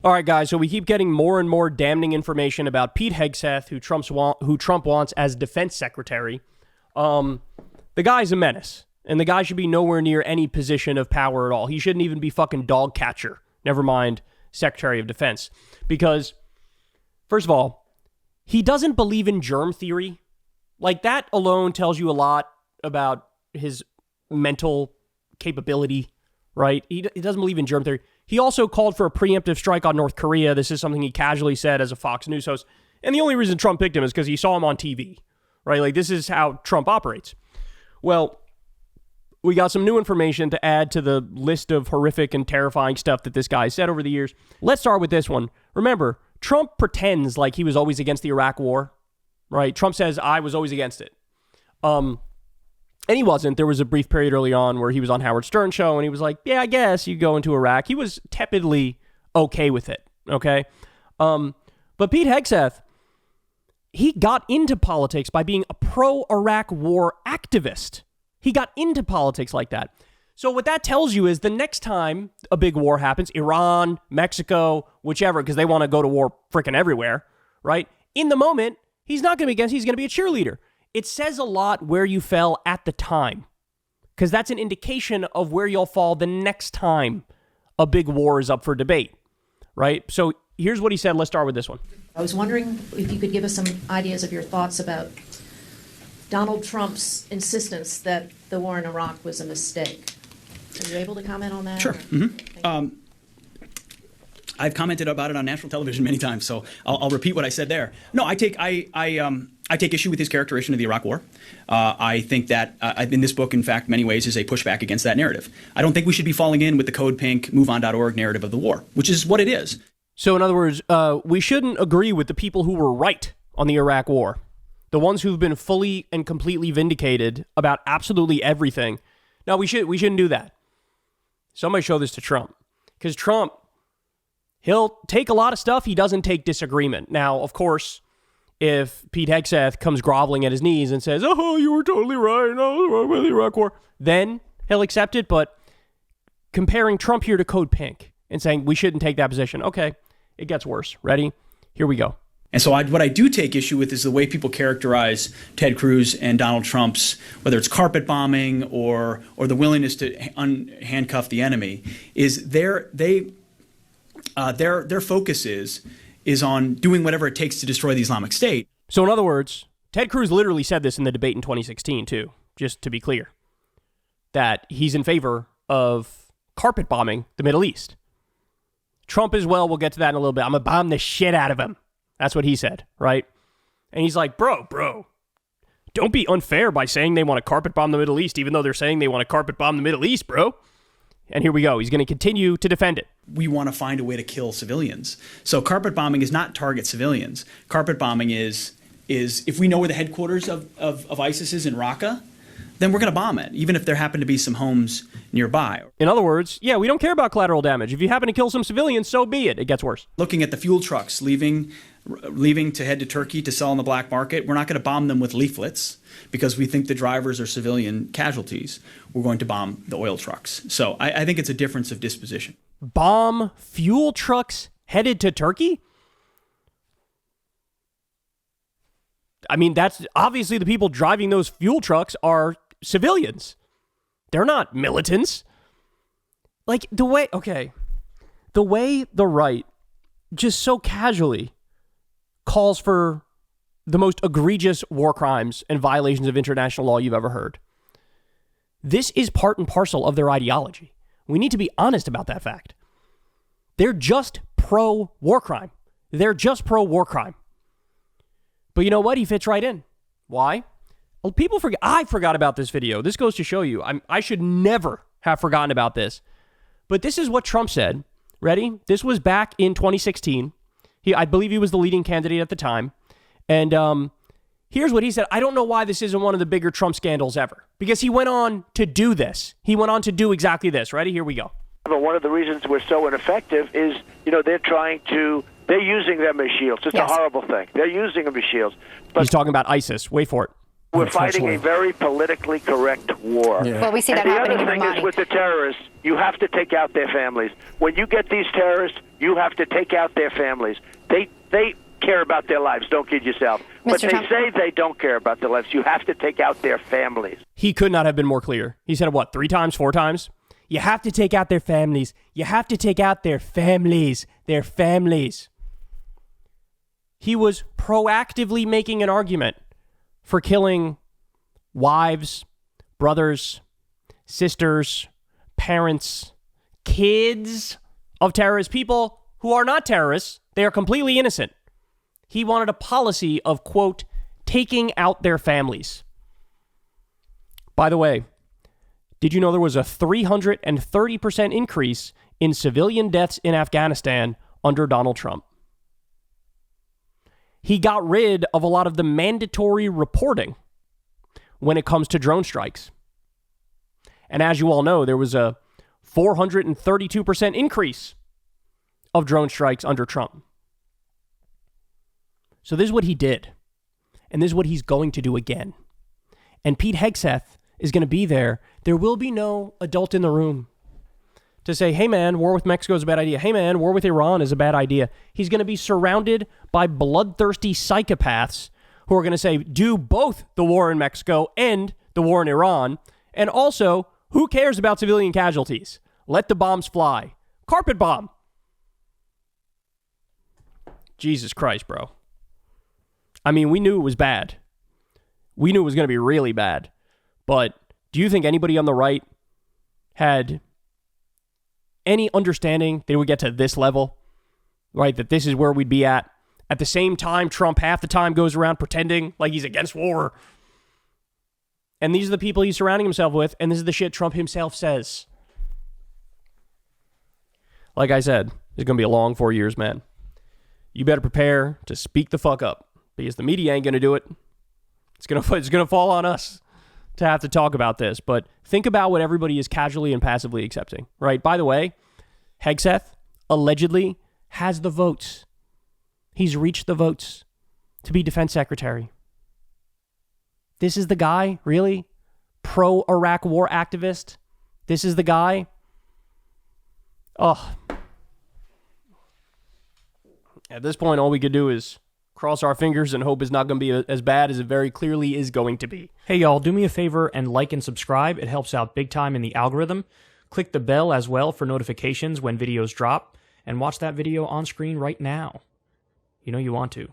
All right, guys, so we keep getting more and more damning information about Pete Hegseth, who Trump wants as defense secretary. The guy's a menace, and the guy should be nowhere near any position of power at all. He shouldn't even be fucking dog catcher, never mind secretary of defense. Because, first of all, he doesn't believe in germ theory. Like, that alone tells you a lot about his mental capability, right? He doesn't believe in germ theory. He also called for a preemptive strike on North Korea. This is something he casually said as a Fox News host. And the only reason Trump picked him is because he saw him on TV, right? Like, this is how Trump operates. Well, we got some new information to add to the list of horrific and terrifying stuff that this guy said over the years. Let's start with this one. Remember, Trump pretends like he was always against the Iraq War, right? Trump says, I was always against it. And he wasn't. There was a brief period early on where he was on Howard Stern's show and he was like, yeah, I guess you go into Iraq. He was tepidly okay with it, okay? But Pete Hegseth, he got into politics by being a pro-Iraq war activist. He got into politics like that. So what that tells you is the next time a big war happens, Iran, Mexico, whichever, because they want to go to war freaking everywhere, right? In the moment, he's not going to be against, he's going to be a cheerleader. It says a lot where you fell at the time, because that's an indication of where you'll fall the next time a big war is up for debate, right? So here's what he said. Let's start with this one. I was wondering if you could give us some ideas of your thoughts about Donald Trump's insistence that the war in Iraq was a mistake. Are you able to comment on that? Sure. Mm-hmm. I've commented about it on national television many times, so I'll repeat what I said there. No, I take issue with his characterization of the Iraq War. I think that in this book, in fact, many ways is a pushback against that narrative. I don't think we should be falling in with the Code Pink, MoveOn.org narrative of the war, which is what it is. So in other words, we shouldn't agree with the people who were right on the Iraq War. The ones who've been fully and completely vindicated about absolutely everything. No, we shouldn't do that. Somebody show this to Trump. Because Trump, he'll take a lot of stuff. He doesn't take disagreement. Now, of course, if Pete Hegseth comes groveling at his knees and says, oh, you were totally right, no, with the Iraq War, then he'll accept it. But comparing Trump here to Code Pink and saying we shouldn't take that position, okay, it gets worse. Ready? Here we go. And so what I do take issue with is the way people characterize Ted Cruz and Donald Trump's, whether it's carpet bombing or the willingness to handcuff the enemy, is their focus is on doing whatever it takes to destroy the Islamic State. So in other words, Ted Cruz literally said this in the debate in 2016 too, just to be clear, that he's in favor of carpet bombing the Middle East. Trump as well, we'll get to that in a little bit. I'm going to bomb the shit out of him. That's what he said, right? And he's like, bro, don't be unfair by saying they want to carpet bomb the Middle East, even though they're saying they want to carpet bomb the Middle East, bro. And here we go. He's going to continue to defend it. We want to find a way to kill civilians. So carpet bombing is not target civilians. Carpet bombing is if we know where the headquarters of ISIS is in Raqqa, then we're going to bomb it, even if there happen to be some homes nearby. In other words, yeah, we don't care about collateral damage. If you happen to kill some civilians, so be it. It gets worse. Looking at the fuel trucks leaving to head to Turkey to sell on the black market, we're not going to bomb them with leaflets because we think the drivers are civilian casualties. We're going to bomb the oil trucks. So I think it's a difference of disposition. Bomb fuel trucks headed to Turkey? I mean, that's obviously the people driving those fuel trucks are civilians. They're not militants. Like the way the right just so casually calls for the most egregious war crimes and violations of international law you've ever heard. This is part and parcel of their ideology. We need to be honest about that fact. They're just pro-war crime. They're just pro-war crime. But you know what? He fits right in. Why? Well, people forget. I forgot about this video. This goes to show you. I should never have forgotten about this. But this is what Trump said. Ready? This was back in 2016. I believe he was the leading candidate at the time. And here's what he said. I don't know why this isn't one of the bigger Trump scandals ever. Because he went on to do this. He went on to do exactly this. Ready? Here we go. But one of the reasons we're so ineffective is, they're using them as shields. It's a horrible thing. They're using them as shields. But he's talking about ISIS. Wait for it. We're fighting a very politically correct war. Yeah. Well, we see that happening in The other thing is with the terrorists, you have to take out their families. When you get these terrorists, You have to take out their families. They care about their lives. Don't kid yourself. But they say they don't care about their lives. You have to take out their families. He could not have been more clear. He said it, what, 3 times, 4 times? You have to take out their families. You have to take out their families. Their families. He was proactively making an argument for killing wives, brothers, sisters, parents, kids of terrorists, people who are not terrorists. They are completely innocent. He wanted a policy of, quote, taking out their families. By the way, did you know there was a 330% increase in civilian deaths in Afghanistan under Donald Trump? He got rid of a lot of the mandatory reporting when it comes to drone strikes. And as you all know, there was a 432% increase of drone strikes under Trump. So this is what he did. And this is what he's going to do again. And Pete Hegseth is going to be there. There will be no adult in the room to say, hey man, war with Mexico is a bad idea. Hey man, war with Iran is a bad idea. He's going to be surrounded by bloodthirsty psychopaths who are going to say, do both the war in Mexico and the war in Iran. And also, who cares about civilian casualties? Let the bombs fly. Carpet bomb. Jesus Christ, bro. I mean, we knew it was bad. We knew it was going to be really bad. But do you think anybody on the right had any understanding that it would get to this level? Right? That this is where we'd be at. At the same time, Trump half the time goes around pretending like he's against war. And these are the people he's surrounding himself with. And this is the shit Trump himself says. Like I said, it's going to be a long 4 years, man. You better prepare to speak the fuck up. Because the media ain't going to do it. It's going to fall on us to have to talk about this. But think about what everybody is casually and passively accepting, right? By the way, Hegseth allegedly has the votes. He's reached the votes to be defense secretary. This is the guy, really? Pro-Iraq war activist? This is the guy? Oh. At this point, all we could do is cross our fingers and hope it's not going to be as bad as it very clearly is going to be. Hey, y'all, do me a favor and like and subscribe. It helps out big time in the algorithm. Click the bell as well for notifications when videos drop. And watch that video on screen right now. You know you want to.